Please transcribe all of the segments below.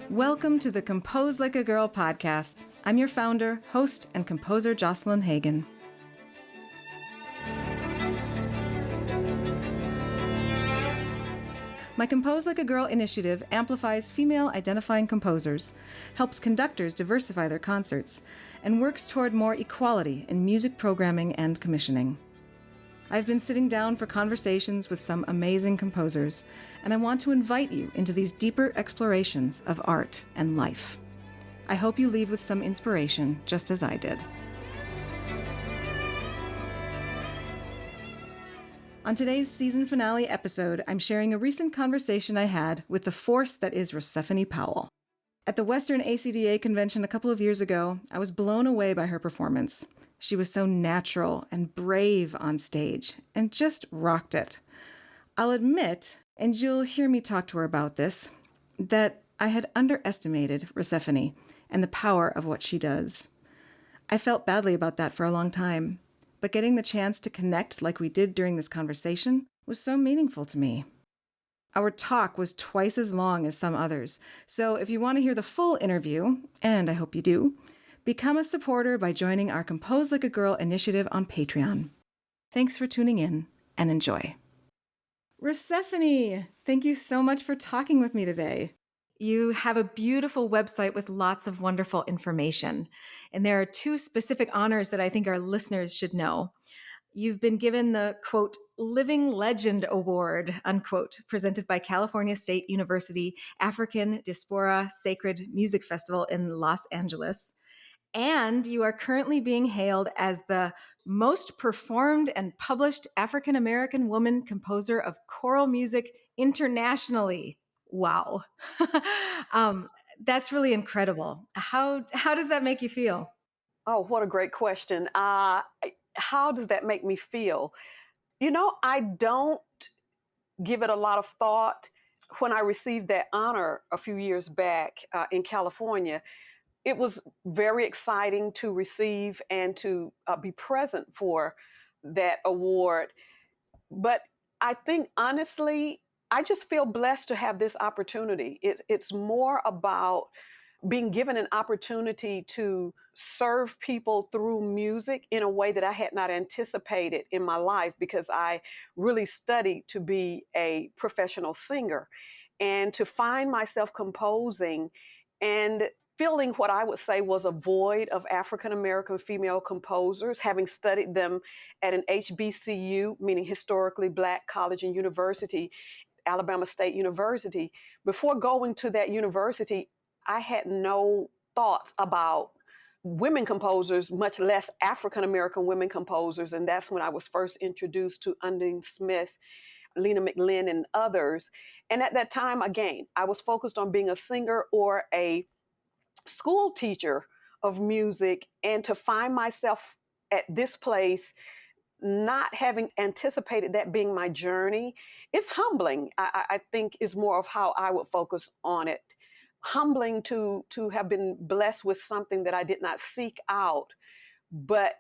Welcome to the Compose Like a Girl podcast. I'm your founder, host, and composer Jocelyn Hagan. My Compose Like a Girl initiative amplifies female-identifying composers, helps conductors diversify their concerts, and works toward more equality in music programming and commissioning. I've been sitting down for conversations with some amazing composers, and I want to invite you into these deeper explorations of art and life. I hope you leave with some inspiration, just as I did. On today's season finale episode, I'm sharing a recent conversation I had with the force that is Rosephanye Powell. At the Western ACDA convention a couple of years ago, I was blown away by her performance. She was so natural and brave on stage and just rocked it. I'll admit, and you'll hear me talk to her about this, that I had underestimated Rosephanye and the power of what she does. I felt badly about that for a long time, but getting the chance to connect like we did during this conversation was so meaningful to me. Our talk was twice as long as some others, so if you want to hear the full interview, and I hope you do, become a supporter by joining our Compose Like a Girl initiative on Patreon. Thanks for tuning in, and enjoy. Rosephanye, thank you so much for talking with me today. You have a beautiful website with lots of wonderful information, and there are two specific honors that I think our listeners should know. You've been given the, quote, Living Legend Award, unquote, presented by California State University African Diaspora Sacred Music Festival in Los Angeles. And you are currently being hailed as the most performed and published African-American woman composer of choral music internationally. Wow. That's really incredible. How does that make you feel? Oh, what a great question. How does that make me feel? I don't give it a lot of thought. When I received that honor a few years back in California, it was very exciting to receive and to be present for that award. But I think, honestly, I just feel blessed to have this opportunity. It's more about being given an opportunity to serve people through music in a way that I had not anticipated in my life, because I really studied to be a professional singer, and to find myself composing and filling what I would say was a void of African American female composers, having studied them at an HBCU, meaning historically Black college and university, Alabama State University. Before going to that university, I had no thoughts about women composers, much less African American women composers. And that's when I was first introduced to Undine Smith, Lena McLin, and others. And at that time, again, I was focused on being a singer or a school teacher of music. And to find myself at this place, not having anticipated that being my journey, it's humbling. I think is more of how I would focus on it. Humbling to have been blessed with something that I did not seek out, but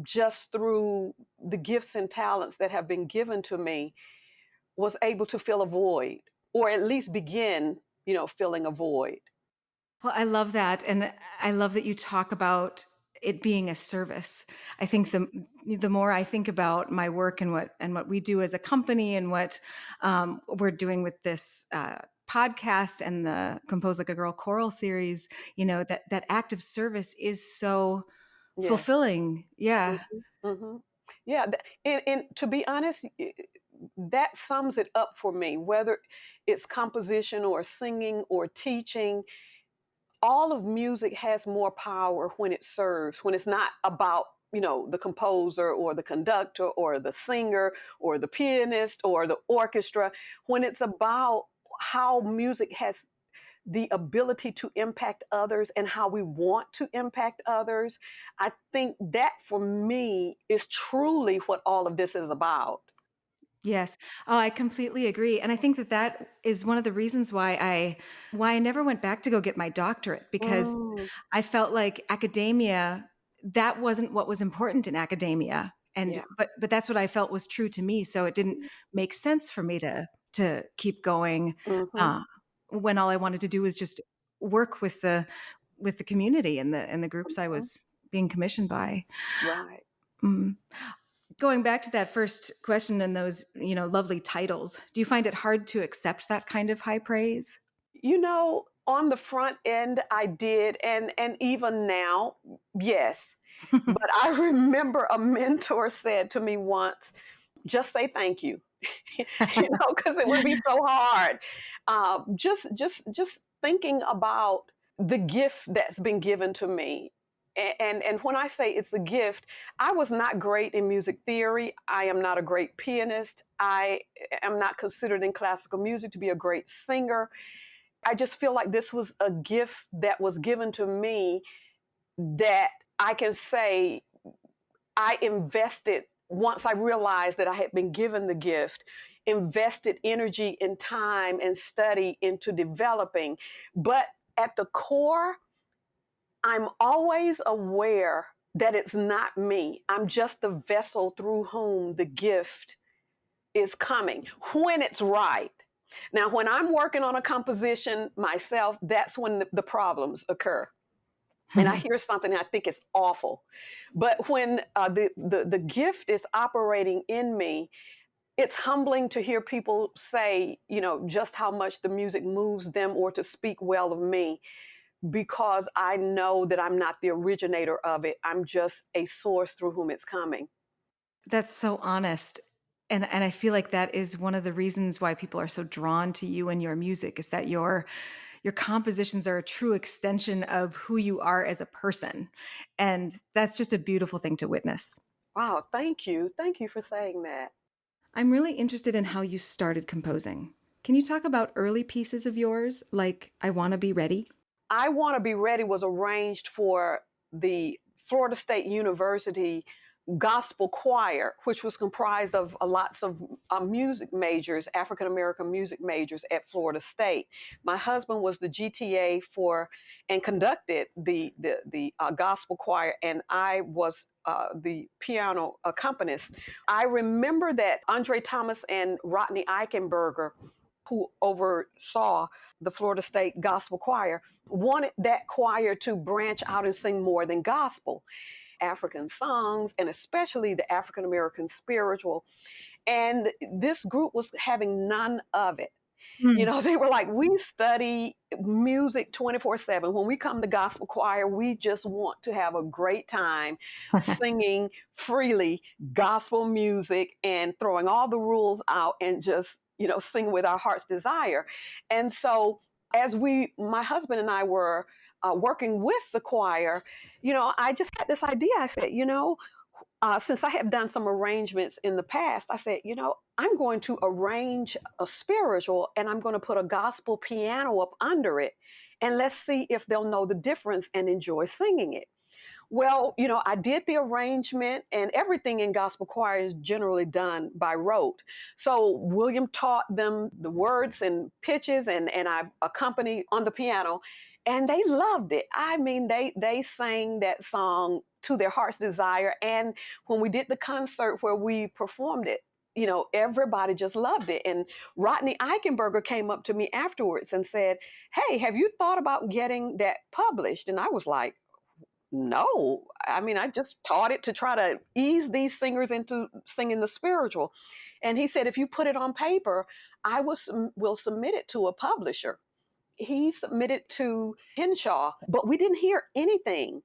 just through the gifts and talents that have been given to me, was able to fill a void, or at least begin, filling a void. Well, I love that. And I love that you talk about it being a service. I think the more I think about my work and what we do as a company and what we're doing with this podcast and the Compose Like a Girl choral series, that act of service is so fulfilling. Yeah. Mm-hmm. Mm-hmm. Yeah. And to be honest, that sums it up for me, whether it's composition or singing or teaching. All of music has more power when it serves, when it's not about, the composer or the conductor or the singer or the pianist or the orchestra, when it's about how music has the ability to impact others and how we want to impact others. I think that for me is truly what all of this is about. Yes. Oh, I completely agree. And I think that is one of the reasons why I never went back to go get my doctorate, because I felt like academia, that wasn't what was important in academia. And, but that's what I felt was true to me. So it didn't make sense for me to to keep going, Mm-hmm. uh, when all I wanted to do was just work with the community and the groups I Mm-hmm. was being commissioned by. Right. Mm. Going back to that first question and those, lovely titles, do you find it hard to accept that kind of high praise? On the front end, I did, and even now, yes. But I remember a mentor said to me once, "Just say thank you," because it would be so hard. Just thinking about the gift that's been given to me. And when I say it's a gift, I was not great in music theory. I am not a great pianist. I am not considered in classical music to be a great singer. I just feel like this was a gift that was given to me that I can say I invested once I realized that I had been given the gift, invested energy and time and study into developing. But at the core, I'm always aware that it's not me. I'm just the vessel through whom the gift is coming when it's right. Now, when I'm working on a composition myself, that's when the problems occur. And I hear something and I think it's awful. But when the gift is operating in me, it's humbling to hear people say, just how much the music moves them or to speak well of me, because I know that I'm not the originator of it. I'm just a source through whom it's coming. That's so honest. And I feel like that is one of the reasons why people are so drawn to you and your music, is that your compositions are a true extension of who you are as a person. And that's just a beautiful thing to witness. Wow, thank you. Thank you for saying that. I'm really interested in how you started composing. Can you talk about early pieces of yours, like I Want to Be Ready? I Want to Be Ready was arranged for the Florida State University gospel choir, which was comprised of lots of music majors, African American music majors at Florida State. My husband was the GTA for and conducted the gospel choir, and I was the piano accompanist. I remember that Andre Thomas and Rodney Eichenberger, who oversaw the Florida State Gospel Choir, wanted that choir to branch out and sing more than gospel, African songs, and especially the African American spiritual. And this group was having none of it. Hmm. They were like, we study music 24/7. When we come to gospel choir, we just want to have a great time singing freely gospel music and throwing all the rules out and just, sing with our heart's desire. And so, my husband and I were working with the choir, I just had this idea. I said, since I have done some arrangements in the past, I said, I'm going to arrange a spiritual and I'm going to put a gospel piano up under it. And let's see if they'll know the difference and enjoy singing it. Well, I did the arrangement, and everything in gospel choir is generally done by rote. So William taught them the words and pitches, and I accompanied on the piano, and they loved it. I mean, they sang that song to their heart's desire. And when we did the concert where we performed it, everybody just loved it. And Rodney Eichenberger came up to me afterwards and said, "Hey, have you thought about getting that published?" And I was like, no, I mean, I just taught it to try to ease these singers into singing the spiritual. And he said, if you put it on paper, will submit it to a publisher. He submitted to Henshaw, but we didn't hear anything.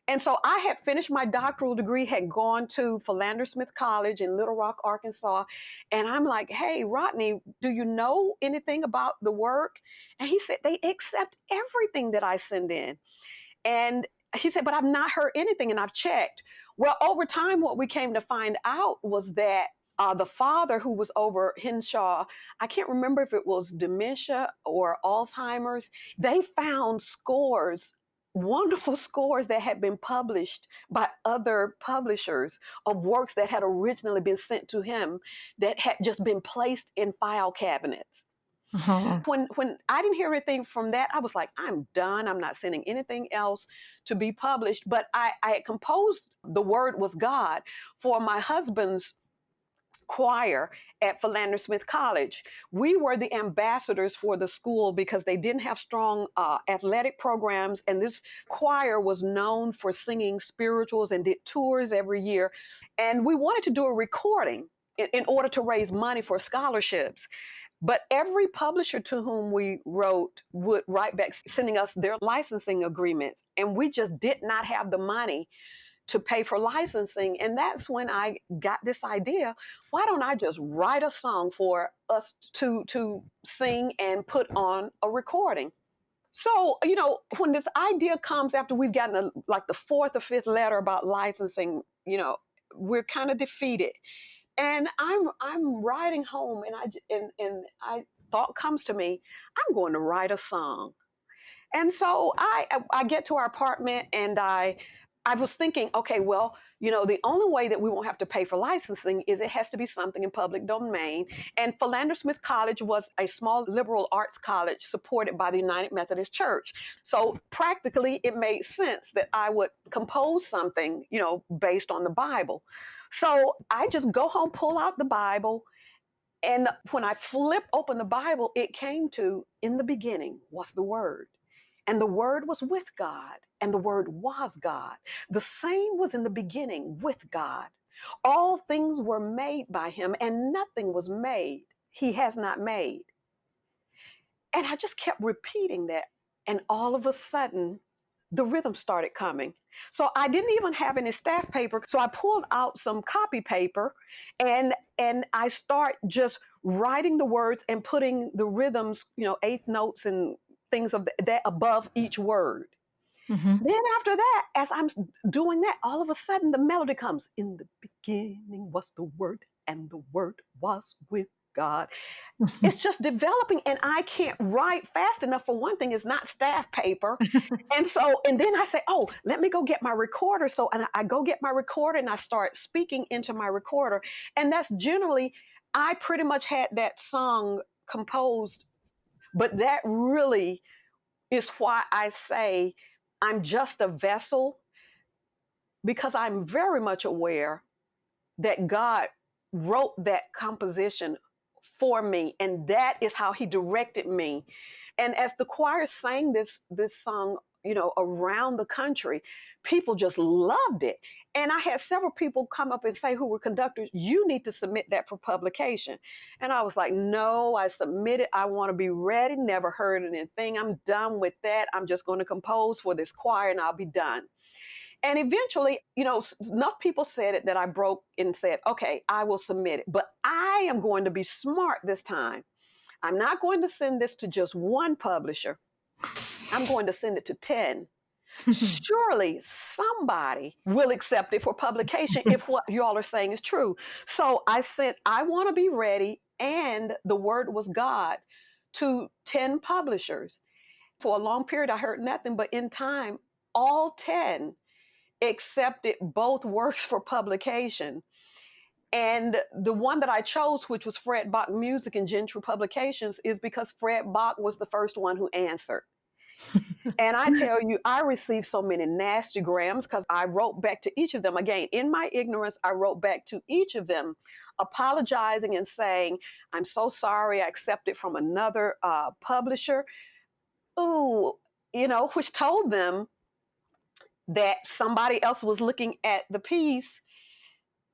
And so I had finished my doctoral degree, had gone to Philander Smith College in Little Rock, Arkansas. And I'm like, hey, Rodney, do you know anything about the work? And he said, they accept everything that I send in. And he said, but I've not heard anything and I've checked. Well, over time, what we came to find out was that the father who was over Henshaw, I can't remember if it was dementia or Alzheimer's, they found scores, wonderful scores that had been published by other publishers of works that had originally been sent to him that had just been placed in file cabinets. Oh. When I didn't hear anything from that, I was like, I'm done. I'm not sending anything else to be published. But I had composed The Word Was God for my husband's choir at Philander Smith College. We were the ambassadors for the school because they didn't have strong athletic programs, and this choir was known for singing spirituals and did tours every year. And we wanted to do a recording in order to raise money for scholarships. But every publisher to whom we wrote would write back sending us their licensing agreements, and we just did not have the money to pay for licensing. And that's when I got this idea, why don't I just write a song for us to sing and put on a recording? So, when this idea comes after we've gotten like the fourth or fifth letter about licensing, we're kind of defeated. And I'm riding home, and I thought comes to me, I'm going to write a song. And so I get to our apartment, and I was thinking, okay, well, the only way that we won't have to pay for licensing is it has to be something in public domain. And Philander Smith College was a small liberal arts college supported by the United Methodist Church. So practically, it made sense that I would compose something, based on the Bible. So I just go home, pull out the Bible, and when I flip open the Bible, it came to, in the beginning was the Word. And the Word was with God, and the Word was God. The same was in the beginning with God. All things were made by him, and nothing was made he has not made. And I just kept repeating that. And all of a sudden, the rhythm started coming. So I didn't even have any staff paper. So I pulled out some copy paper, and I start just writing the words and putting the rhythms, eighth notes and things of that above each word. Mm-hmm. Then after that, as I'm doing that, all of a sudden the melody comes. In the beginning was the Word, and the Word was with God. It's just developing, and I can't write fast enough. For one thing, it's not staff paper. And then I say, oh, let me go get my recorder. So, and I go get my recorder, and I start speaking into my recorder. And that's generally, I pretty much had that song composed, but that really is why I say I'm just a vessel, because I'm very much aware that God wrote that composition for me, and that is how he directed me. And as the choir sang this song, around the country, people just loved it. And I had several people come up and say, who were conductors, you need to submit that for publication. And I was like, no, I submitted. I want to be ready. Never heard anything. I'm done with that. I'm just going to compose for this choir, and I'll be done. And eventually, enough people said it that I broke and said, okay, I will submit it. But I am going to be smart this time. I'm not going to send this to just one publisher. I'm going to send it to 10. Surely somebody will accept it for publication if what you all are saying is true. So I said, I want to be ready. And the Word was God to 10 publishers. For a long period, I heard nothing, but in time, all 10 accepted both works for publication. And the one that I chose, which was Fred Bach Music and Gentry Publications, is because Fred Bach was the first one who answered. And I tell you, I received so many nasty grams because I wrote back to each of them. Again, in my ignorance, I wrote back to each of them, apologizing and saying, I'm so sorry, I accepted from another publisher. Ooh, which told them that somebody else was looking at the piece.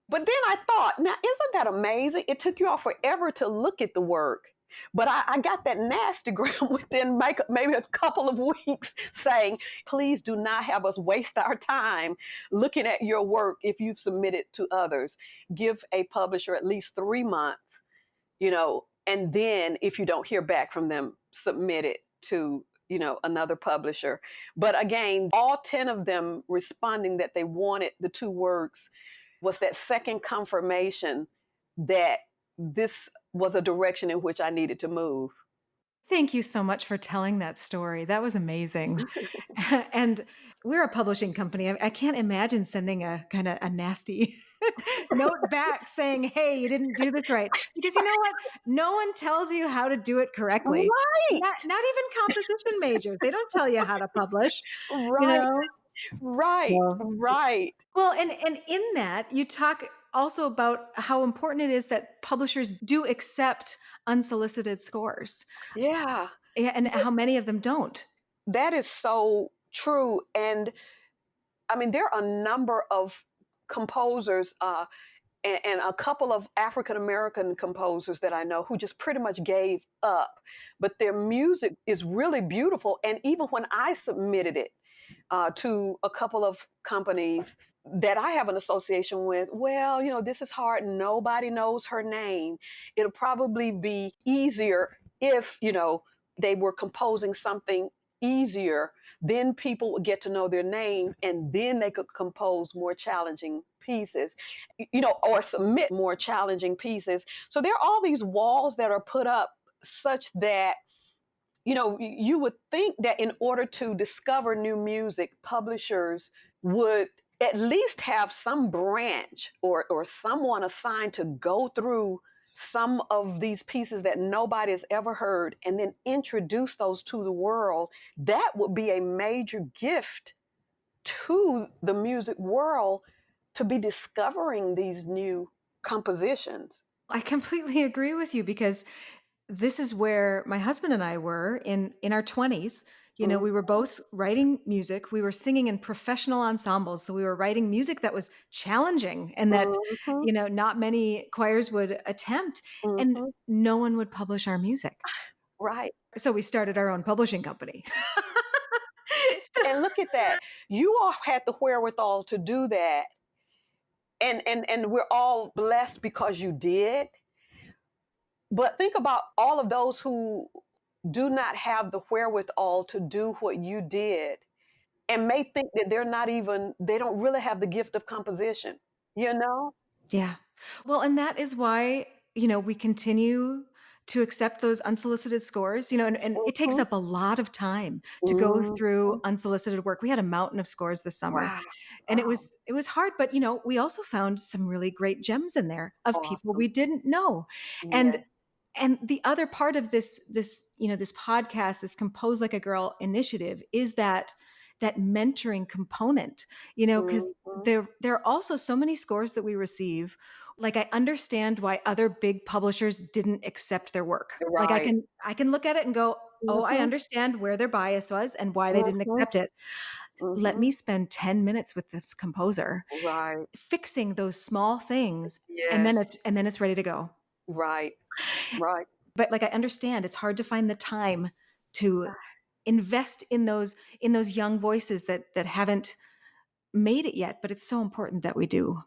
But then I thought, now, isn't that amazing? It took you all forever to look at the work. But I got that nastygram within maybe a couple of weeks saying, please do not have us waste our time looking at your work if you've submitted to others. Give a publisher at least 3 months, and then if you don't hear back from them, submit it to another publisher. But again, all 10 of them responding that they wanted the 2 works was that second confirmation that this was a direction in which I needed to move. Thank you so much for telling that story. That was amazing. And we're a publishing company. I can't imagine sending a kind of a nasty note back saying, hey, you didn't do this right. Because you know what? No one tells you how to do it correctly. Right, Not even composition majors. They don't tell you how to publish, you right, know? right, So, right. well, and in that you talk also about how important it is that publishers do accept unsolicited scores. Yeah, Yeah, and how many of them don't. that is so true. And I mean, there are a number of composers and a couple of African American composers that I know who just pretty much gave up. But their music is really beautiful. And even when I submitted it to a couple of companies that I have an association with, well, this is hard. Nobody knows her name. It'll probably be easier if, they were composing something easier. Then people would get to know their name and then they could compose more challenging pieces, or submit more challenging pieces. So there are all these walls that are put up such that you would think that in order to discover new music, publishers would at least have some branch or someone assigned to go through some of these pieces that nobody has ever heard and then introduce those to the world. That would be a major gift to the music world, to be discovering these new compositions. I completely agree with you because this is where my husband and I were in our 20s. Mm-hmm. We were both writing music. We were singing in professional ensembles, so we were writing music that was challenging and that Mm-hmm. not many choirs would attempt, and Mm-hmm. no one would publish our music. Right. So we started our own publishing company. So- And look at that. You all had the wherewithal to do that. And we're all blessed because you did. But think about all of those who do not have the wherewithal to do what you did and may think that they don't really have the gift of composition, you know? Yeah. Well, and that is why, we continue to accept those unsolicited scores, and it takes Mhm. up a lot of time to go through Mhm. unsolicited work. We had a mountain of scores this summer, Wow. and it Wow. was it was hard, but we also found some really great gems in there of people Awesome. we didn't know. And Yes. the other part of this podcast, this Compose Like a Girl initiative, is that mentoring component, because Mhm. there are also so many scores that we receive. Like, I understand why other big publishers didn't accept their work. Like, I Right. can I can look at it and go, "Oh, I Mhm. understand where their bias was and why they didn't Mhm. accept it." Let Mhm. me spend 10 minutes with this composer Right. fixing those small things, and then Yes. it's ready to go. Right. Right. But, like, I understand it's hard to find the time to invest in those young voices that haven't made it yet, but it's so important that we do.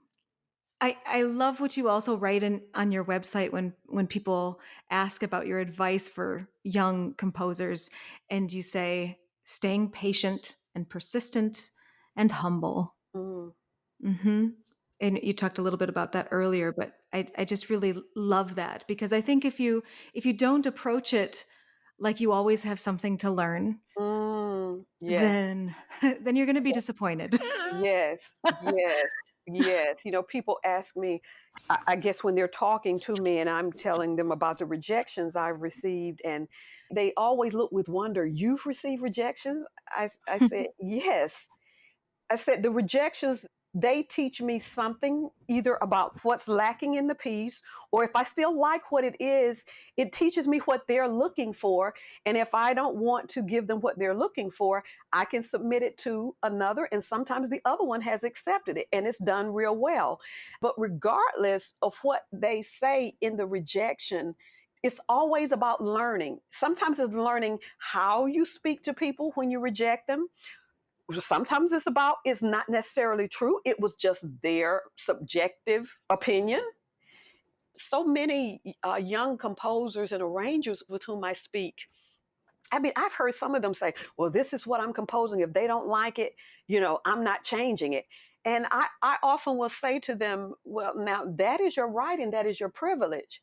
I love what you also write on your website when people ask about your advice for young composers, and you say staying patient and persistent and humble. Mm. Hmm. And you talked a little bit about that earlier, but I just really love that, because I think if you don't approach it like you always have something to learn, Mm. Yes. then then you're going to be disappointed. Yes, yes, yes. People ask me, I guess when they're talking to me and I'm telling them about the rejections I've received, and they always look with wonder, "You've received rejections?" I said, "Yes." I said, the rejections, they teach me something either about what's lacking in the piece, or if I still like what it is, it teaches me what they're looking for. And if I don't want to give them what they're looking for, I can submit it to another. And sometimes the other one has accepted it and it's done real well. But regardless of what they say in the rejection, it's always about learning. Sometimes it's learning how you speak to people when you reject them. Sometimes it's not necessarily true, it was just their subjective opinion. So many young composers and arrangers with whom I speak, I mean, I've heard some of them say, well, this is what I'm composing, if they don't like it, I'm not changing it. And I often will say to them, well, now that is your right and that is your privilege.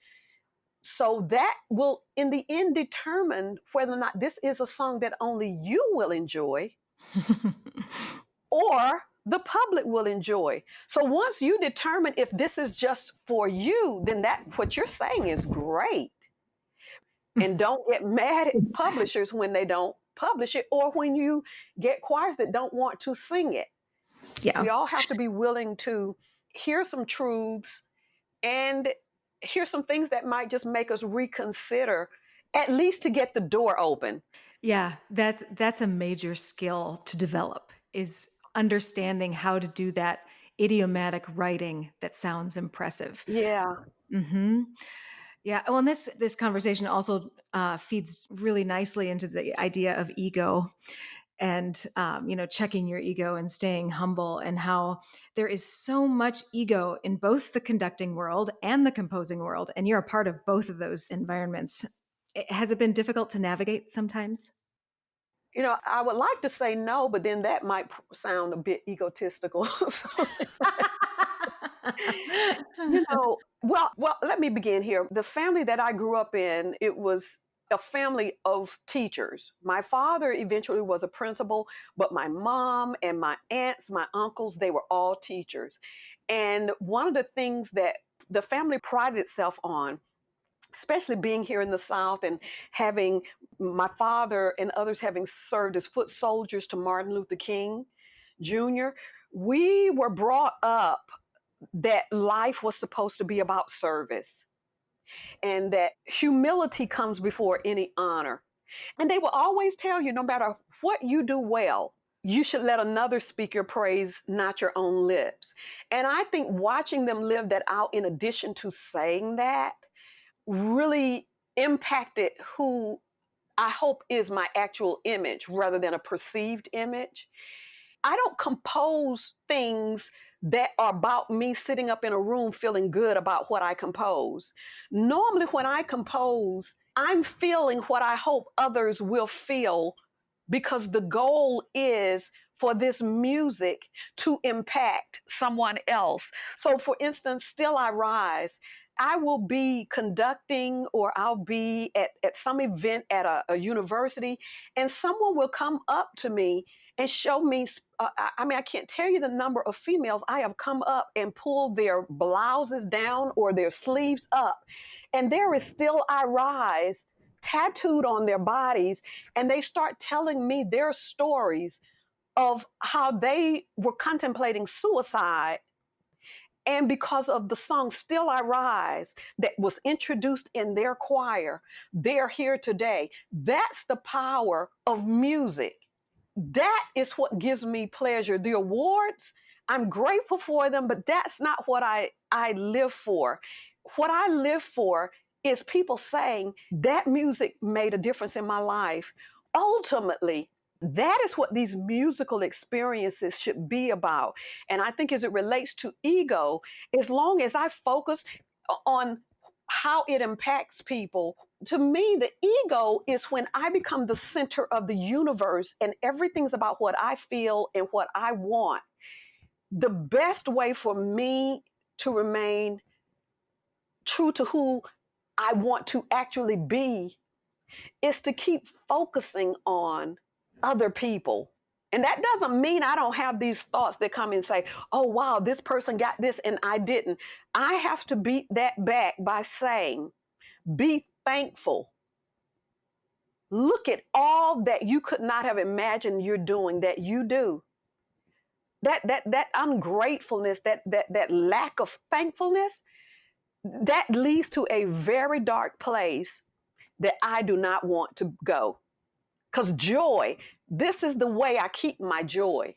So that will in the end determine whether or not this is a song that only you will enjoy or the public will enjoy. So once you determine if this is just for you, then that what you're saying is great. And don't get mad at publishers when they don't publish it, or when you get choirs that don't want to sing it. Yeah. We all have to be willing to hear some truths, and hear some things that might just make us reconsider, at least to get the door open. Yeah, that's a major skill to develop, is understanding how to do that idiomatic writing that sounds impressive. Yeah. Hmm. Yeah. Well, and this conversation also feeds really nicely into the idea of ego, and checking your ego and staying humble, and how there is so much ego in both the conducting world and the composing world, and you're a part of both of those environments. Has it been difficult to navigate sometimes? I would like to say no, but then that might sound a bit egotistical. So, let me begin here. The family that I grew up in, it was a family of teachers. My father eventually was a principal, but my mom and my aunts, my uncles, they were all teachers. And one of the things that the family prided itself on, especially being here in the South and having my father and others having served as foot soldiers to Martin Luther King Jr., we were brought up that life was supposed to be about service and that humility comes before any honor. And they will always tell you, no matter what you do well, you should let another speak your praise, not your own lips. And I think watching them live that out, in addition to saying that, really impacted who I hope is my actual image rather than a perceived image. I don't compose things that are about me sitting up in a room feeling good about what I compose. Normally, when I compose, I'm feeling what I hope others will feel, because the goal is for this music to impact someone else. So, for instance, Still I Rise, I will be conducting, or I'll be at some event at a university, and someone will come up to me and show me. I can't tell you the number of females I have come up and pulled their blouses down or their sleeves up, and there is Still I Rise tattooed on their bodies, and they start telling me their stories of how they were contemplating suicide. And because of the song Still I Rise that was introduced in their choir, they're here today. That's the power of music. That is what gives me pleasure. The awards, I'm grateful for them, but that's not what I live for. What I live for is people saying that music made a difference in my life. Ultimately, that is what these musical experiences should be about. And I think as it relates to ego, as long as I focus on how it impacts people, to me, the ego is when I become the center of the universe and everything's about what I feel and what I want. The best way for me to remain true to who I want to actually be is to keep focusing on other people. And that doesn't mean I don't have these thoughts that come and say, oh, wow, this person got this and I didn't. I have to beat that back by saying, be thankful. Look at all that you could not have imagined you're doing that you do. That ungratefulness, that lack of thankfulness, that leads to a very dark place that I do not want to go. Because joy, this is the way I keep my joy.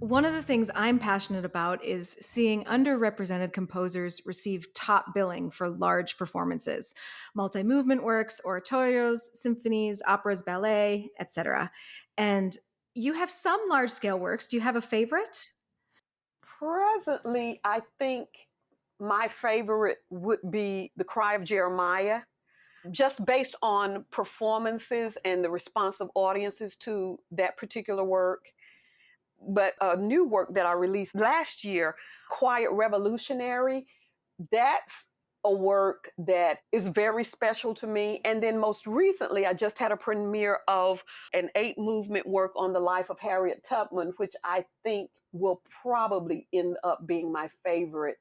One of the things I'm passionate about is seeing underrepresented composers receive top billing for large performances, multi movement works, oratorios, symphonies, operas, ballet, etc. And you have some large scale works. Do you have a favorite? Presently, I think my favorite would be The Cry of Jeremiah, just based on performances and the response of audiences to that particular work. But a new work that I released last year, Quiet Revolutionary, that's a work that is very special to me. And then most recently, I just had a premiere of an 8 movement work on the life of Harriet Tubman, which I think will probably end up being my favorite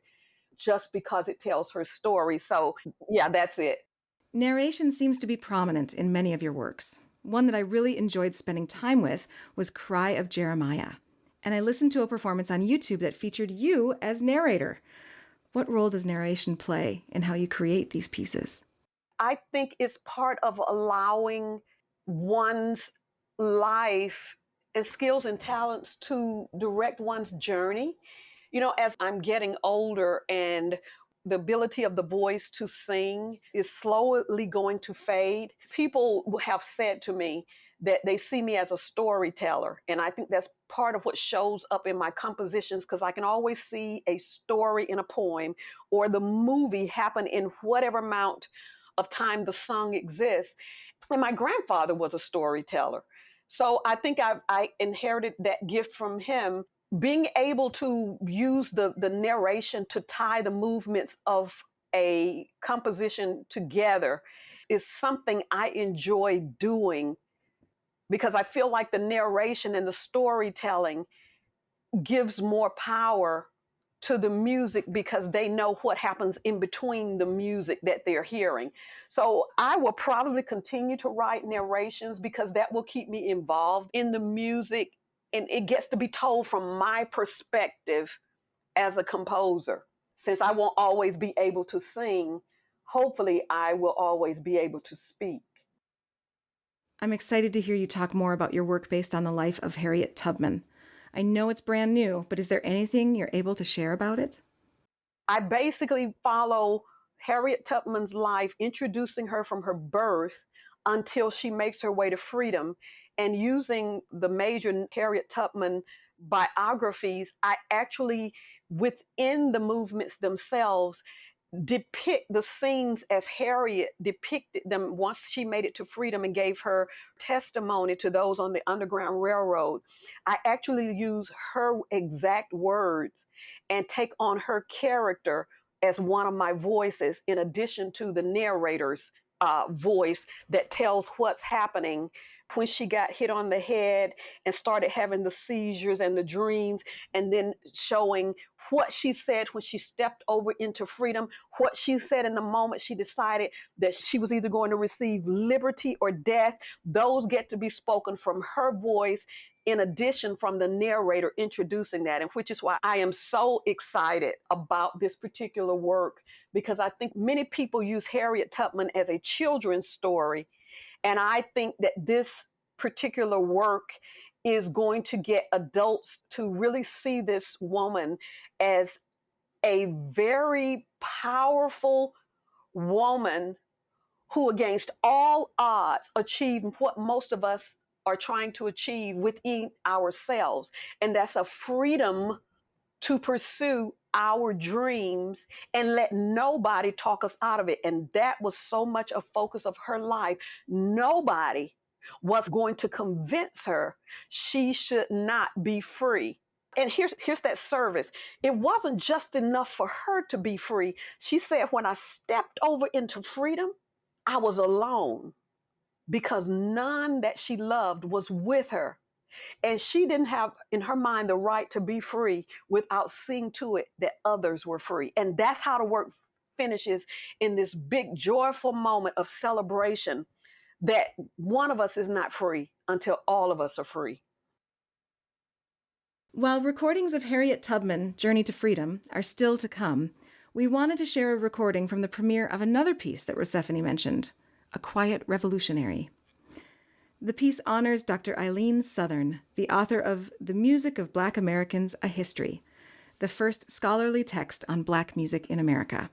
just because it tells her story. So, yeah, that's it. Narration seems to be prominent in many of your works. One that I really enjoyed spending time with was Cry of Jeremiah. And I listened to a performance on YouTube that featured you as narrator. What role does narration play in how you create these pieces? I think it's part of allowing one's life and skills and talents to direct one's journey. You know, as I'm getting older and the ability of the voice to sing is slowly going to fade, people have said to me that they see me as a storyteller. And I think that's part of what shows up in my compositions because I can always see a story in a poem or the movie happen in whatever amount of time the song exists. And my grandfather was a storyteller. So I think I inherited that gift from him, being able to use the narration to tie the movements of a composition together is something I enjoy doing because I feel like the narration and the storytelling gives more power to the music because they know what happens in between the music that they're hearing. So I will probably continue to write narrations because that will keep me involved in the music and it gets to be told from my perspective as a composer. Since I won't always be able to sing, hopefully I will always be able to speak. I'm excited to hear you talk more about your work based on the life of Harriet Tubman. I know it's brand new, but is there anything you're able to share about it? I basically follow Harriet Tubman's life, introducing her from her birth until she makes her way to freedom. And using the major Harriet Tubman biographies, I actually, within the movements themselves, depict the scenes as Harriet depicted them once she made it to freedom and gave her testimony to those on the Underground Railroad. I actually use her exact words and take on her character as one of my voices, in addition to the narrator's voice that tells what's happening when she got hit on the head and started having the seizures and the dreams, and then showing what she said when she stepped over into freedom, what she said in the moment she decided that she was either going to receive liberty or death. Those get to be spoken from her voice in addition from the narrator introducing that, and which is why I am so excited about this particular work, because I think many people use Harriet Tubman as a children's story, and I think that this particular work is going to get adults to really see this woman as a very powerful woman who, against all odds, achieved what most of us are trying to achieve within ourselves. And that's a freedom to pursue our dreams and let nobody talk us out of it. And that was so much a focus of her life. Nobody was going to convince her she should not be free. And here's that service. It wasn't just enough for her to be free. She said, when I stepped over into freedom, I was alone because none that she loved was with her. And she didn't have in her mind the right to be free without seeing to it that others were free. And that's how the work finishes, in this big, joyful moment of celebration that one of us is not free until all of us are free. While recordings of Harriet Tubman, Journey to Freedom, are still to come, we wanted to share a recording from the premiere of another piece that Rosephanye mentioned, A Quiet Revolutionary. The piece honors Dr. Eileen Southern, the author of The Music of Black Americans, A History, the first scholarly text on Black music in America.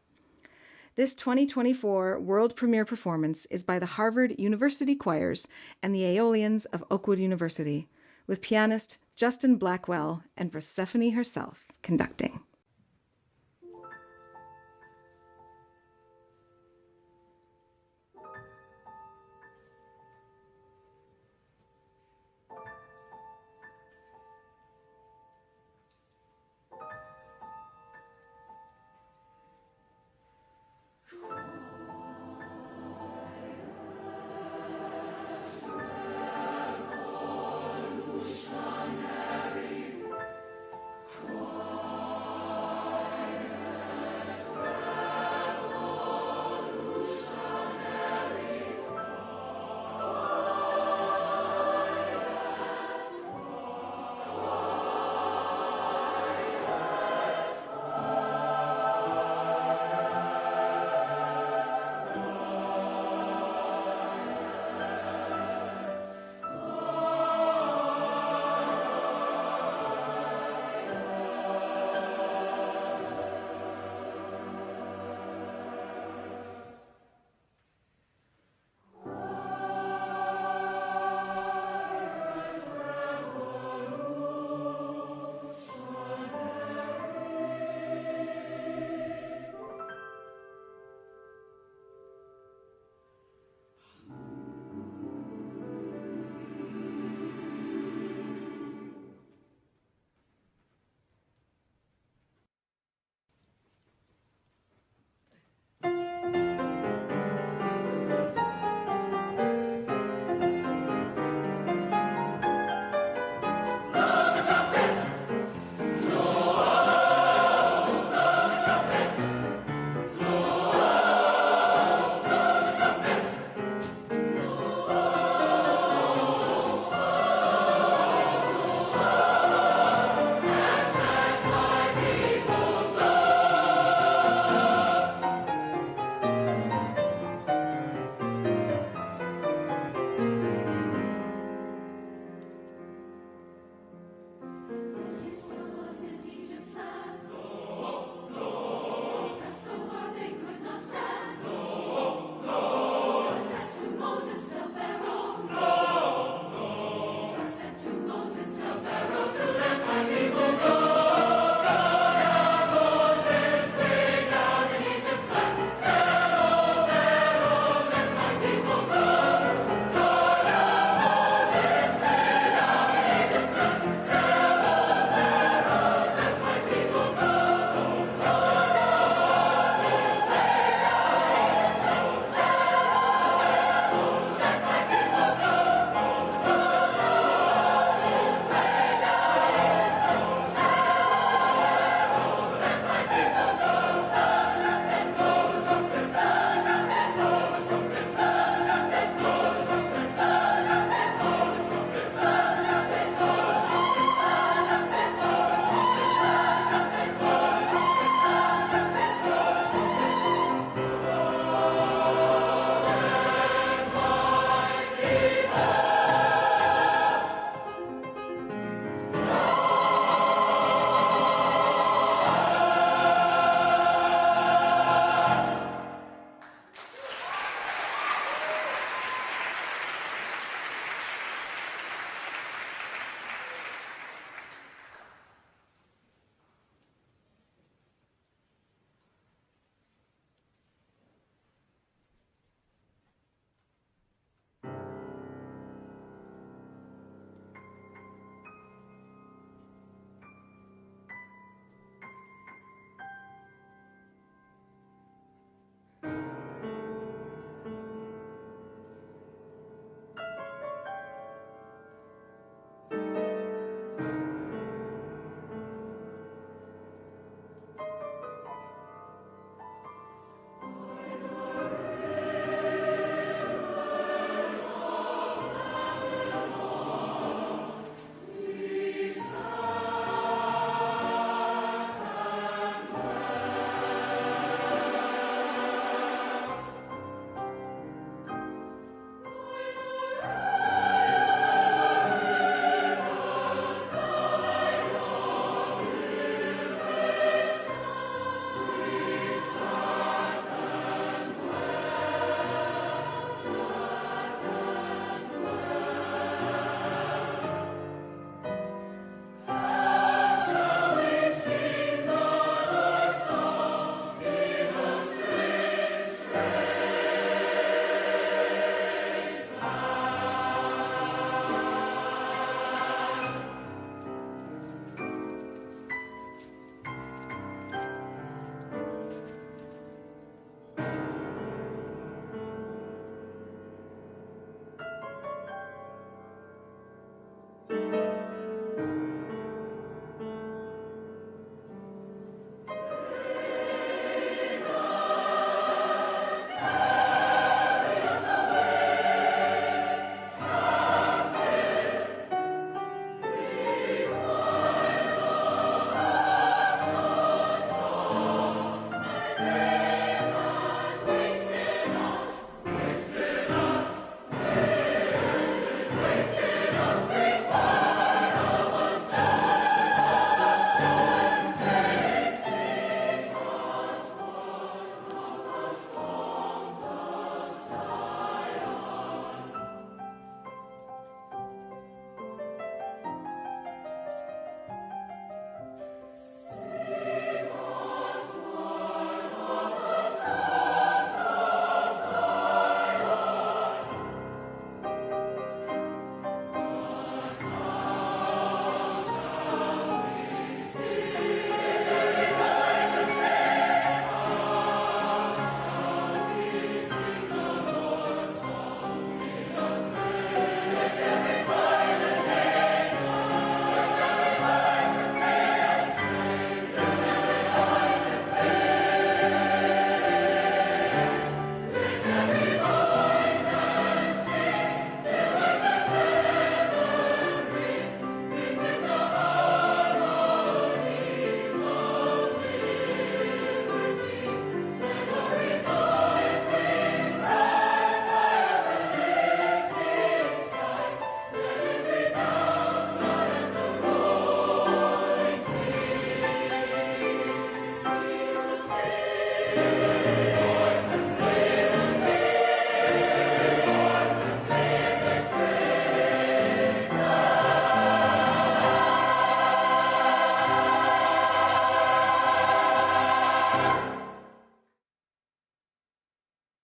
This 2024 world premiere performance is by the Harvard University Choirs and the Aeolians of Oakwood University, with pianist Justin Blackwell and Rosephanye herself conducting.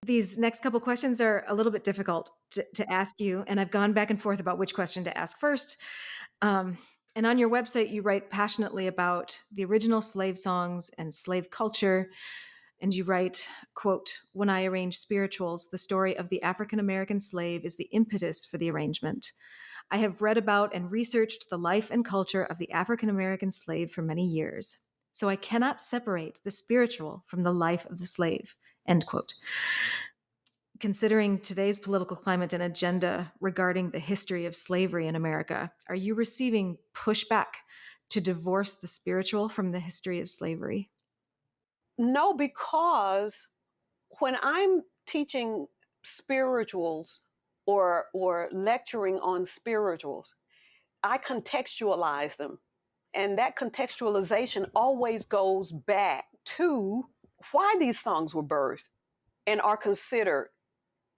These next couple questions are a little bit difficult to ask you, and I've gone back and forth about which question to ask first. And on your website, you write passionately about the original slave songs and slave culture. And you write, quote, "When I arrange spirituals, the story of the African American slave is the impetus for the arrangement. I have read about and researched the life and culture of the African American slave for many years. So I cannot separate the spiritual from the life of the slave," end quote. Considering today's political climate and agenda regarding the history of slavery in America, are you receiving pushback to divorce the spiritual from the history of slavery? No, because when I'm teaching spirituals or lecturing on spirituals, I contextualize them. And that contextualization always goes back to why these songs were birthed and are considered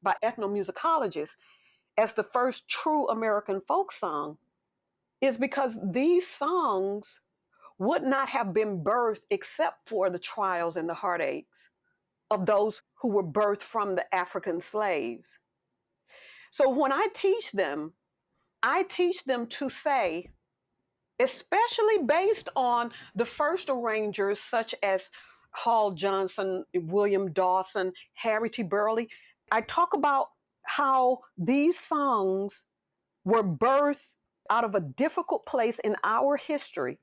by ethnomusicologists as the first true American folk song, is because these songs would not have been birthed except for the trials and the heartaches of those who were birthed from the African slaves. So when I teach them to say, especially based on the first arrangers such as Hall Johnson, William Dawson, Harry T. Burleigh, I talk about how these songs were birthed out of a difficult place in our history.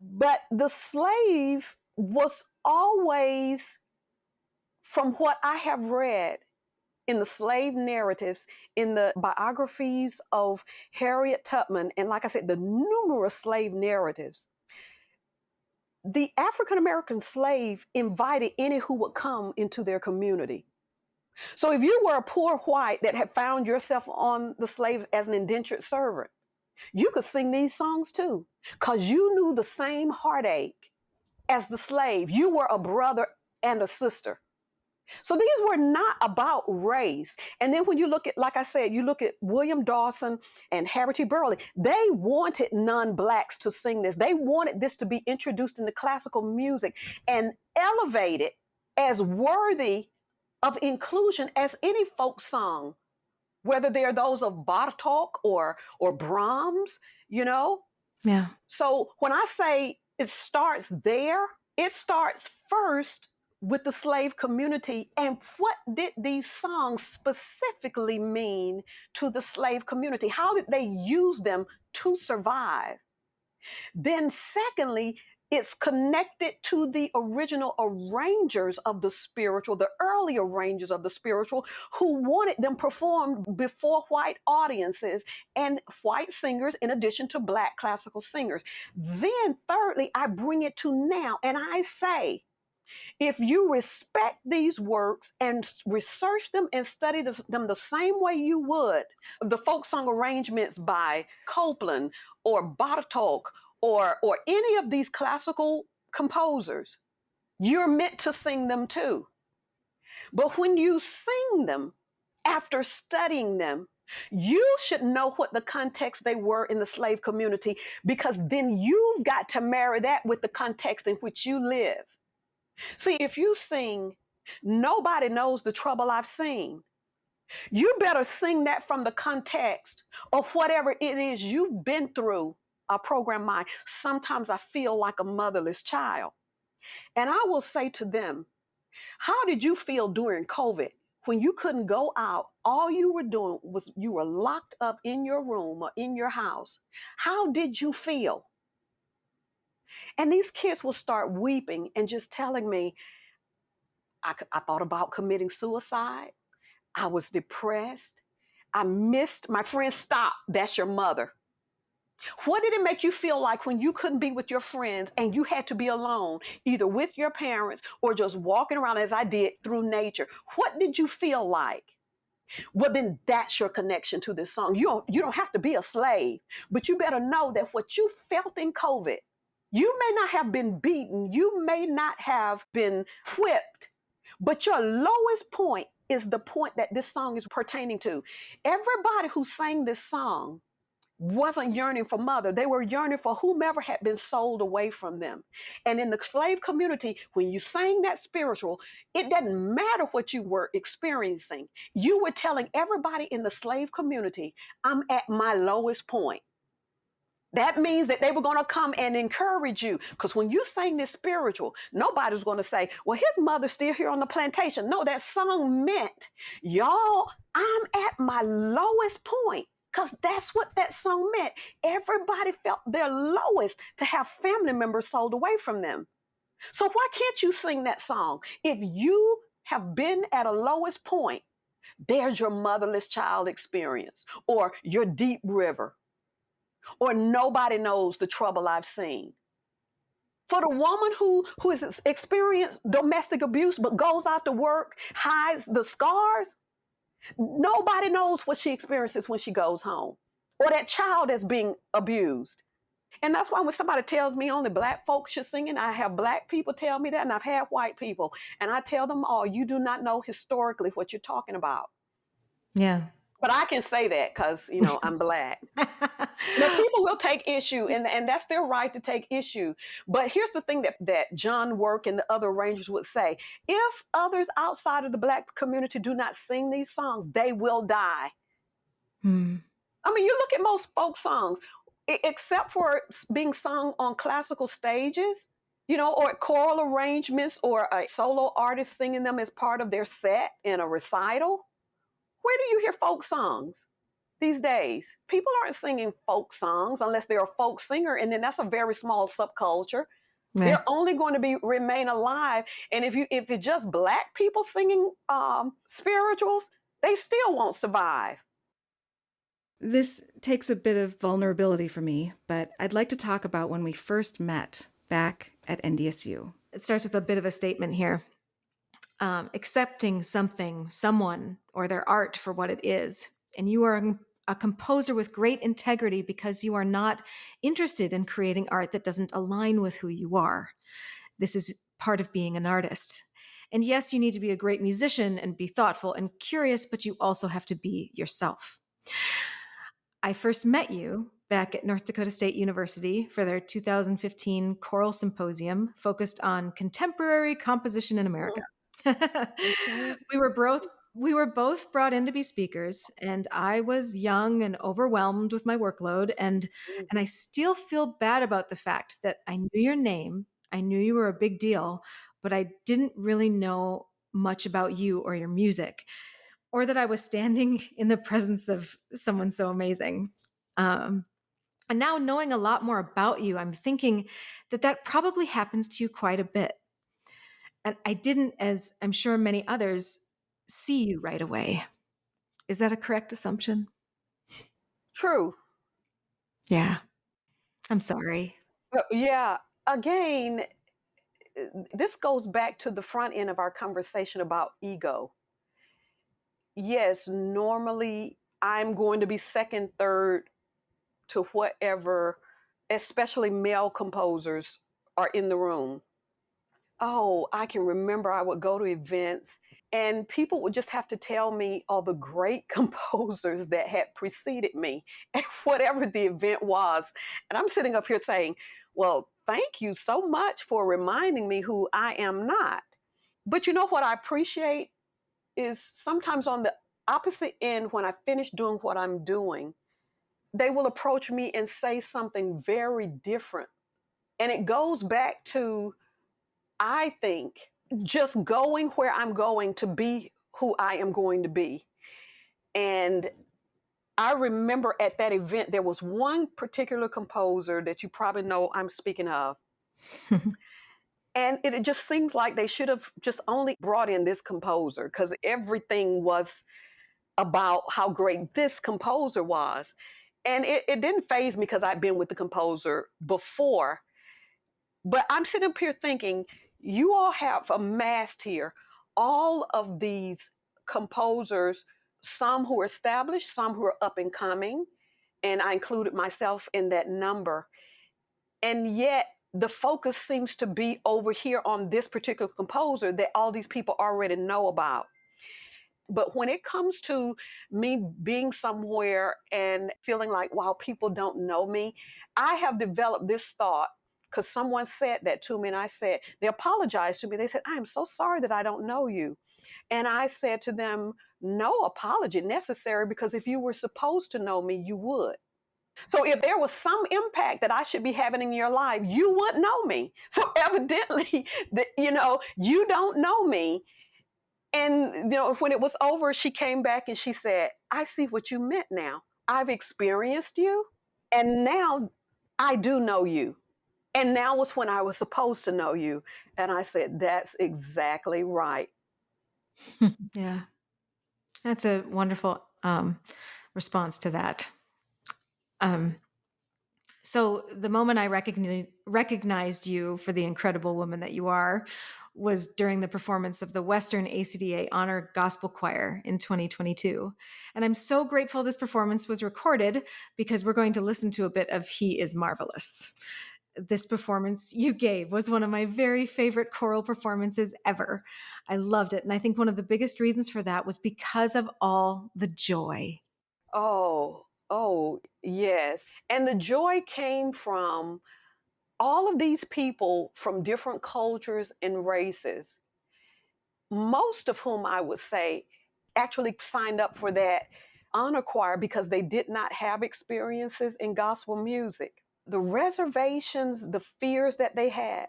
But the slave was always, from what I have read in the slave narratives, in the biographies of Harriet Tubman, and like I said, the numerous slave narratives, the African American slave invited any who would come into their community. So if you were a poor white that had found yourself on the slave as an indentured servant, you could sing these songs too, because you knew the same heartache as the slave. You were a brother and a sister. So these were not about race. And then when you look at, like I said, you look at William Dawson and Harry T. Burleigh, they wanted non-Blacks to sing this. They wanted this to be introduced into classical music and elevated as worthy of inclusion as any folk song, whether they're those of Bartok or Brahms, you know? Yeah. So when I say it starts there, it starts first with the slave community and what did these songs specifically mean to the slave community? How did they use them to survive? Then, secondly, it's connected to the original arrangers of the spiritual, the early arrangers of the spiritual, who wanted them performed before white audiences and white singers, in addition to Black classical singers. Then, thirdly, I bring it to now, and I say, if you respect these works and research them and study them the same way you would the folk song arrangements by Copland or Bartok or any of these classical composers, you're meant to sing them too. But when you sing them after studying them, you should know what the context they were in the slave community, because then you've got to marry that with the context in which you live. See, if you sing, "Nobody knows the trouble I've seen," you better sing that from the context of whatever it is you've been through. I program mine. Sometimes I feel like a motherless child. And I will say to them, how did you feel during COVID when you couldn't go out? All you were doing was you were locked up in your room or in your house. How did you feel? And these kids will start weeping and just telling me, I thought about committing suicide. I was depressed. I missed my friend. Stop. That's your mother. What did it make you feel like when you couldn't be with your friends and you had to be alone, either with your parents or just walking around as I did through nature? What did you feel like? Well, then that's your connection to this song. You don't have to be a slave, but you better know that what you felt in COVID, you may not have been beaten, you may not have been whipped, but your lowest point is the point that this song is pertaining to. Everybody who sang this song wasn't yearning for mother. They were yearning for whomever had been sold away from them. And in the slave community, when you sang that spiritual, it doesn't matter what you were experiencing. You were telling everybody in the slave community, I'm at my lowest point. That means that they were going to come and encourage you. Because when you sing this spiritual, nobody's going to say, well, his mother's still here on the plantation. No, that song meant, y'all, I'm at my lowest point. Because that's what that song meant. Everybody felt their lowest to have family members sold away from them. So why can't you sing that song? If you have been at a lowest point, there's your motherless child experience or your deep river or nobody knows the trouble I've seen. For the woman who has experienced domestic abuse but goes out to work, hides the scars, nobody knows what she experiences when she goes home. Or that child that's being abused. And that's why when somebody tells me only black folks should sing it, I have black people tell me that, and I've had white people. And I tell them all, you do not know historically what you're talking about. Yeah. But I can say that because, I'm black. Now, people will take issue, and that's their right to take issue. But here's the thing that John Work and the other arrangers would say. If others outside of the black community do not sing these songs, they will die. Hmm. I mean, you look at most folk songs, except for being sung on classical stages, or choral arrangements or a solo artist singing them as part of their set in a recital. Where do you hear folk songs these days? People aren't singing folk songs unless they're a folk singer, and then that's a very small subculture. Yeah. They're only going to remain alive. And if it's just black people singing spirituals, they still won't survive. This takes a bit of vulnerability for me, but I'd like to talk about when we first met back at NDSU. It starts with a bit of a statement here. Accepting something, someone, or their art for what it is. And you are a composer with great integrity because you are not interested in creating art that doesn't align with who you are. This is part of being an artist. And yes, you need to be a great musician and be thoughtful and curious, but you also have to be yourself. I first met you back at North Dakota State University for their 2015 choral symposium focused on contemporary composition in America. Mm-hmm. we were both brought in to be speakers, and I was young and overwhelmed with my workload, and I still feel bad about the fact that I knew your name, I knew you were a big deal, but I didn't really know much about you or your music, or that I was standing in the presence of someone so amazing. And now, knowing a lot more about you, I'm thinking that probably happens to you quite a bit. And I didn't, as I'm sure many others, see you right away. Is that a correct assumption? True. Yeah. I'm sorry. Yeah. Again, this goes back to the front end of our conversation about ego. Yes, normally I'm going to be second, third to whatever, especially male composers are in the room. Oh, I can remember I would go to events and people would just have to tell me all the great composers that had preceded me at whatever the event was. And I'm sitting up here saying, well, thank you so much for reminding me who I am not. But you know what I appreciate is sometimes on the opposite end, when I finish doing what I'm doing, they will approach me and say something very different. And it goes back to, I think, just going where I'm going to be who I am going to be. And I remember at that event, there was one particular composer that you probably know I'm speaking of. And it just seems like they should have just only brought in this composer because everything was about how great this composer was. And it didn't faze me because I'd been with the composer before. But I'm sitting up here thinking, you all have amassed here all of these composers, some who are established, some who are up and coming. And I included myself in that number. And yet the focus seems to be over here on this particular composer that all these people already know about. But when it comes to me being somewhere and feeling like, wow, people don't know me, I have developed this thought because someone said that to me, and I said, they apologized to me. They said, I am so sorry that I don't know you. And I said to them, no apology necessary, because if you were supposed to know me, you would. So if there was some impact that I should be having in your life, you would know me. So evidently, you don't know me. And when it was over, she came back and she said, I see what you meant now. I've experienced you, and now I do know you. And now was when I was supposed to know you. And I said, that's exactly right. Yeah. That's a wonderful response to that. Um, so the moment I recognized you for the incredible woman that you are was during the performance of the Western ACDA Honor Gospel Choir in 2022. And I'm so grateful this performance was recorded because we're going to listen to a bit of He is Marvelous. This performance you gave was one of my very favorite choral performances ever. I loved it. And I think one of the biggest reasons for that was because of all the joy. Oh, yes. And the joy came from all of these people from different cultures and races, most of whom I would say actually signed up for that honor choir because they did not have experiences in gospel music. The reservations, the fears that they had,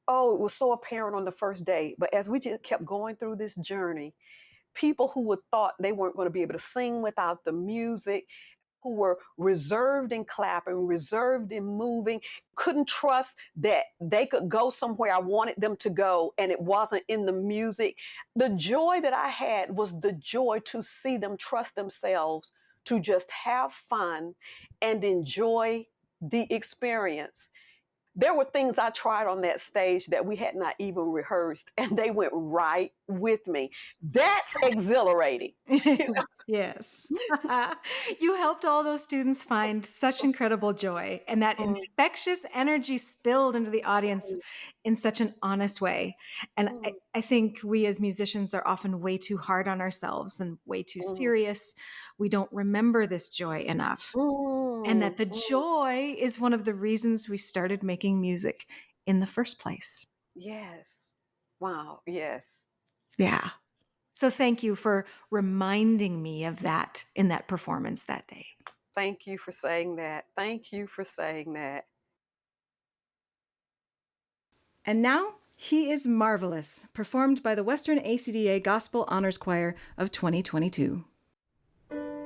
oh, it was so apparent on the first day. But as we just kept going through this journey, people who would thought they weren't going to be able to sing without the music, who were reserved in clapping, reserved in moving, couldn't trust that they could go somewhere I wanted them to go and it wasn't in the music. The joy that I had was the joy to see them trust themselves to just have fun and enjoy the experience. There were things I tried on that stage that we had not even rehearsed, and they went right with me. That's exhilarating. Yes. You helped all those students find such incredible joy, and that Mm, infectious energy spilled into the audience mm, in such an honest way. And mm, I think we as musicians are often way too hard on ourselves and way too mm, serious. We don't remember this joy enough. And mm, that the mm. joy is one of the reasons we started making music in the first place. Yes. Wow. Yes. Yeah. So thank you for reminding me of that in that performance that day. Thank you for saying that. Thank you for saying that. And now, He is Marvelous, performed by the Western ACDA Gospel Honors Choir of 2022. Jesus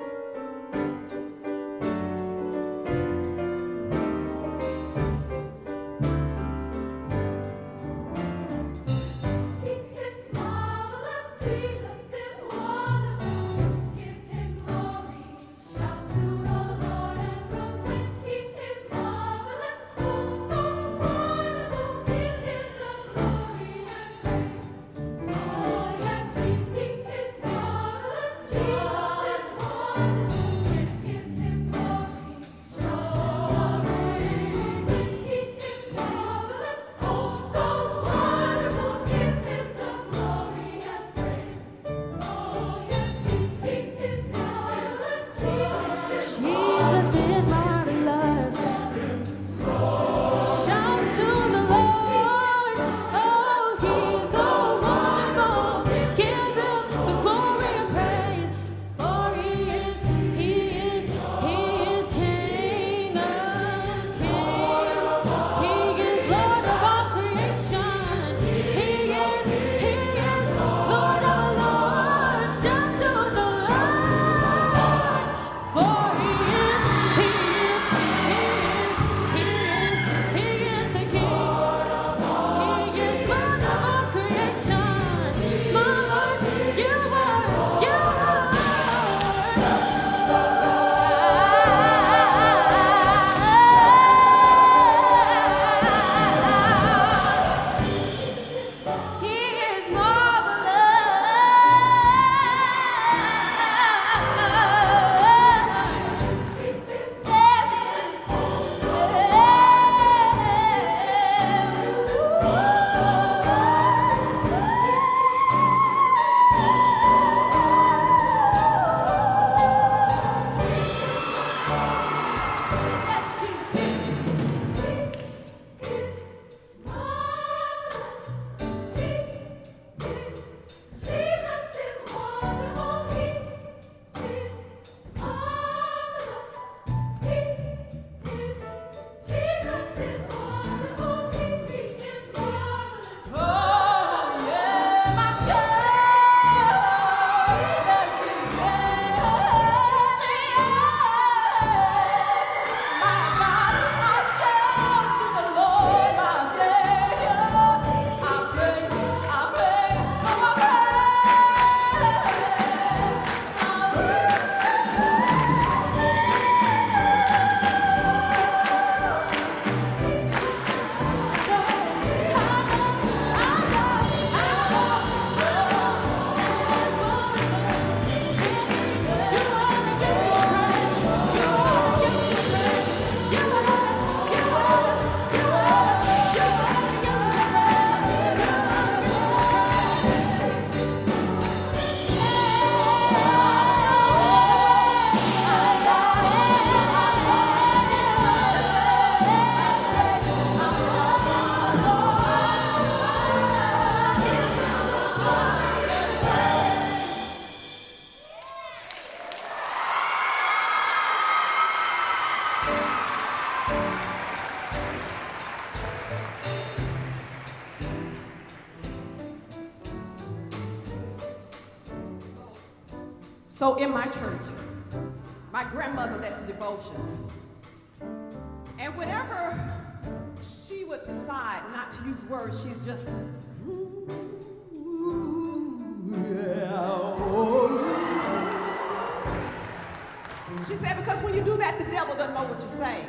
So in my church, my grandmother led the devotions. And whenever she would decide not to use words, she's just, she said, because when you do that, the devil doesn't know what you're saying.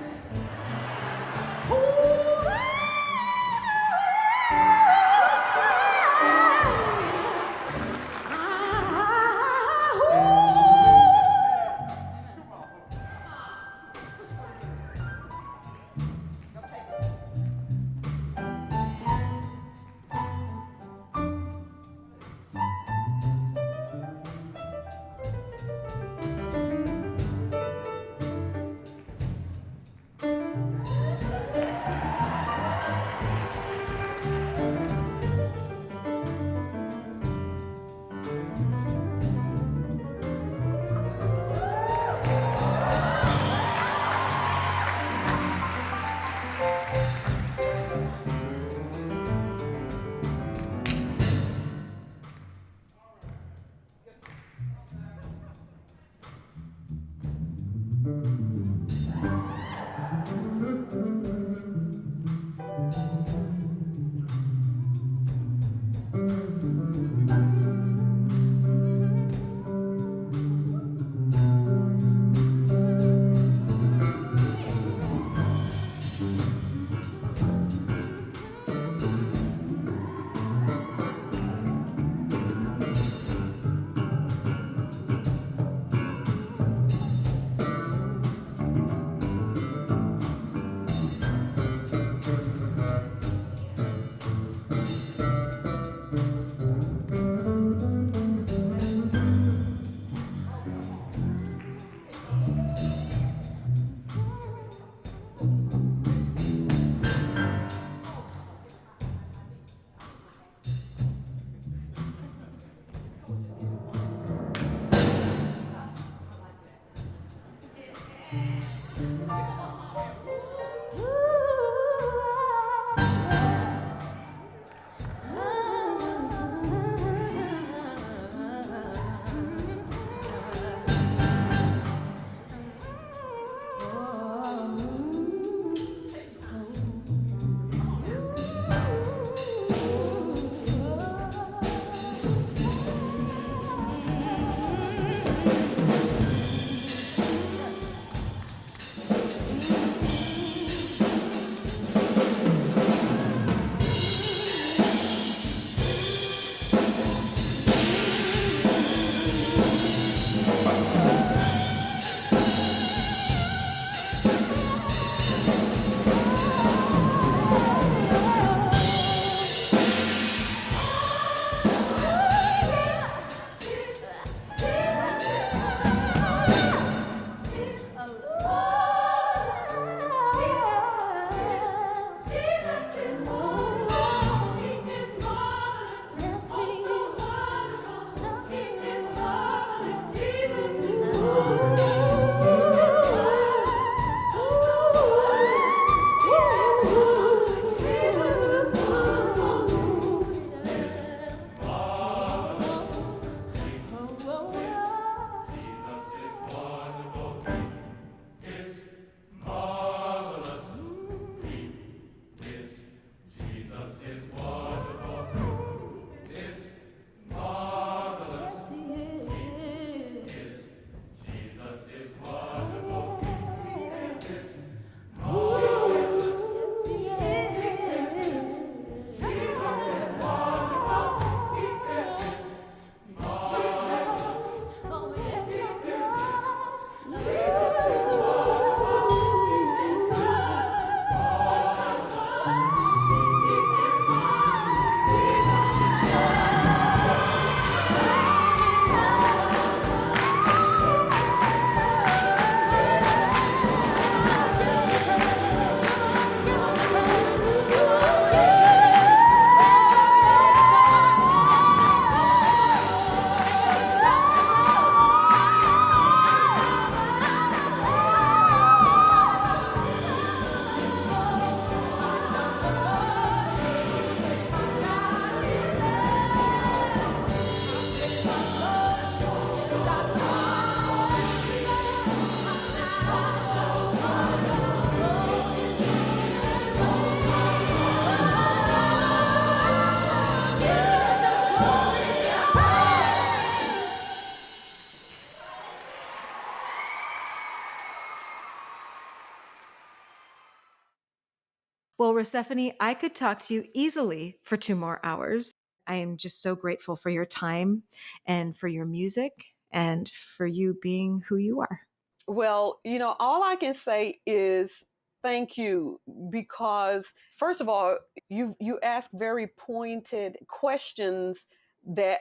Well, Rosephanye, I could talk to you easily for 2 more hours. I am just so grateful for your time and for your music and for you being who you are. Well, all I can say is thank you, because first of all, you ask very pointed questions that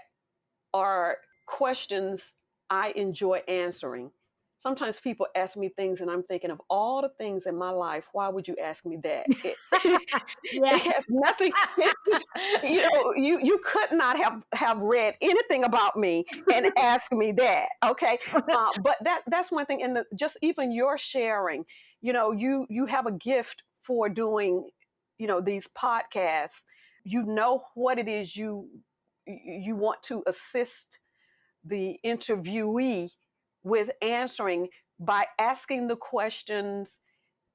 are questions I enjoy answering. Sometimes people ask me things and I'm thinking, of all the things in my life, why would you ask me that? It Yes. has nothing. You could not have read anything about me and ask me that. Okay, but that's one thing. And just even your sharing, you have a gift for doing, these podcasts. You know what it is you want to assist the interviewee with answering by asking the questions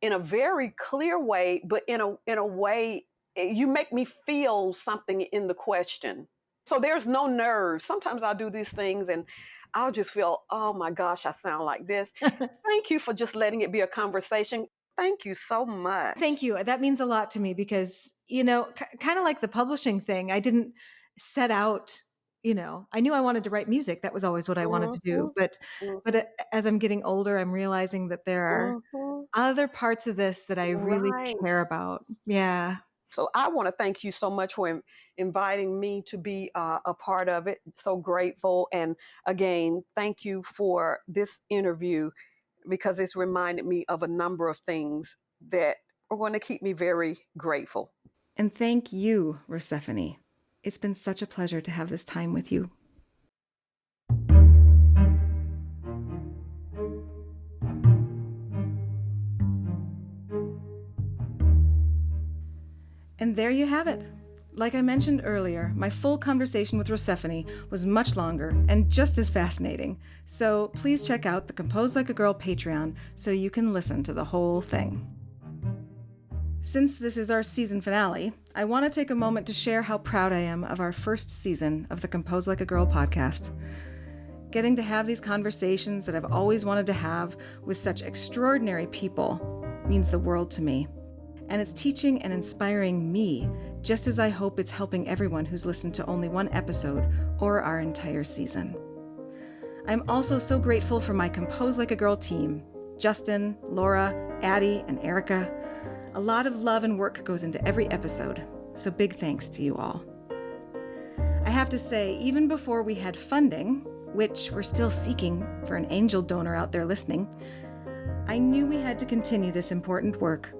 in a very clear way, but in a way you make me feel something in the question. So there's no nerves. Sometimes I'll do these things and I'll just feel, oh my gosh, I sound like this. Thank you for just letting it be a conversation. Thank you so much. Thank you. That means a lot to me because, kind of like the publishing thing, I didn't set out, I knew I wanted to write music. That was always what I wanted to Mm-hmm, do. But mm-hmm, but as I'm getting older, I'm realizing that there are mm-hmm. other parts of this that I really Right. care about. Yeah. So I want to thank you so much for inviting me to be a part of it. So grateful. And again, thank you for this interview, because it's reminded me of a number of things that are going to keep me very grateful. And thank you, Rosephanye. It's been such a pleasure to have this time with you. And there you have it. Like I mentioned earlier, my full conversation with Rosephanye was much longer and just as fascinating. So please check out the Compose Like a Girl Patreon so you can listen to the whole thing. Since this is our season finale, I want to take a moment to share how proud I am of our first season of the Compose Like a Girl podcast. Getting to have these conversations that I've always wanted to have with such extraordinary people means the world to me. And it's teaching and inspiring me, just as I hope it's helping everyone who's listened to only one episode or our entire season. I'm also so grateful for my Compose Like a Girl team, Justin, Laura, Addie, and Erica. A lot of love and work goes into every episode, so big thanks to you all. I have to say, even before we had funding, which we're still seeking for an angel donor out there listening, I knew we had to continue this important work.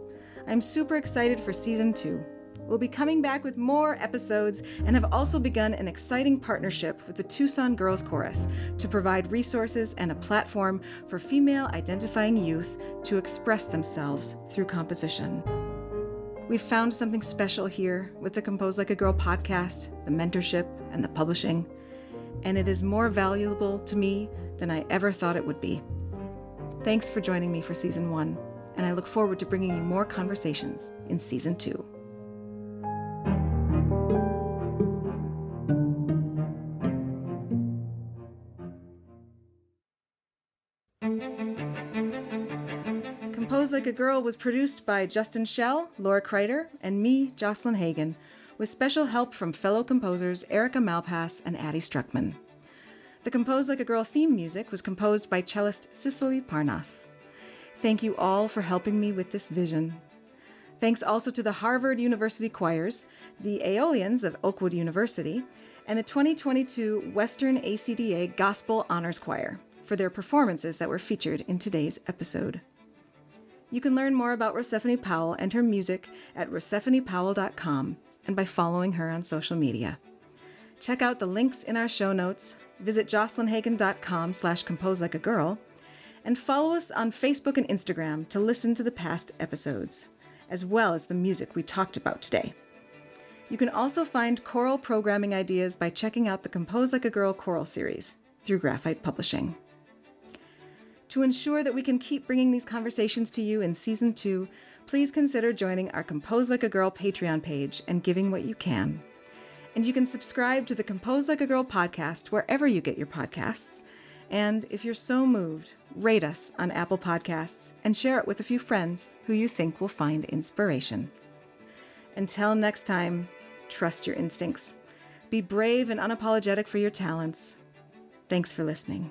I'm super excited for season 2. We'll be coming back with more episodes and have also begun an exciting partnership with the Tucson Girls Chorus to provide resources and a platform for female identifying youth to express themselves through composition. We've found something special here with the Compose Like a Girl podcast, the mentorship, and the publishing, and it is more valuable to me than I ever thought it would be. Thanks for joining me for season 1. And I look forward to bringing you more conversations in season 2. Compose Like a Girl was produced by Justin Schell, Laura Kreider, and me, Jocelyn Hagan, with special help from fellow composers Erica Malpass and Addie Struckman. The Compose Like a Girl theme music was composed by cellist Cicely Parnas. Thank you all for helping me with this vision. Thanks also to the Harvard University Choirs, the Aeolians of Oakwood University, and the 2022 Western ACDA Gospel Honors Choir for their performances that were featured in today's episode. You can learn more about Rosephanye Powell and her music at rosephanyepowell.com and by following her on social media. Check out the links in our show notes, visit jocelynhagan.com/composelikeagirl, and follow us on Facebook and Instagram to listen to the past episodes, as well as the music we talked about today. You can also find choral programming ideas by checking out the Compose Like a Girl choral series through Graphite Publishing. To ensure that we can keep bringing these conversations to you in Season 2, please consider joining our Compose Like a Girl Patreon page and giving what you can. And you can subscribe to the Compose Like a Girl podcast wherever you get your podcasts. And if you're so moved, rate us on Apple Podcasts and share it with a few friends who you think will find inspiration. Until next time, trust your instincts. Be brave and unapologetic for your talents. Thanks for listening.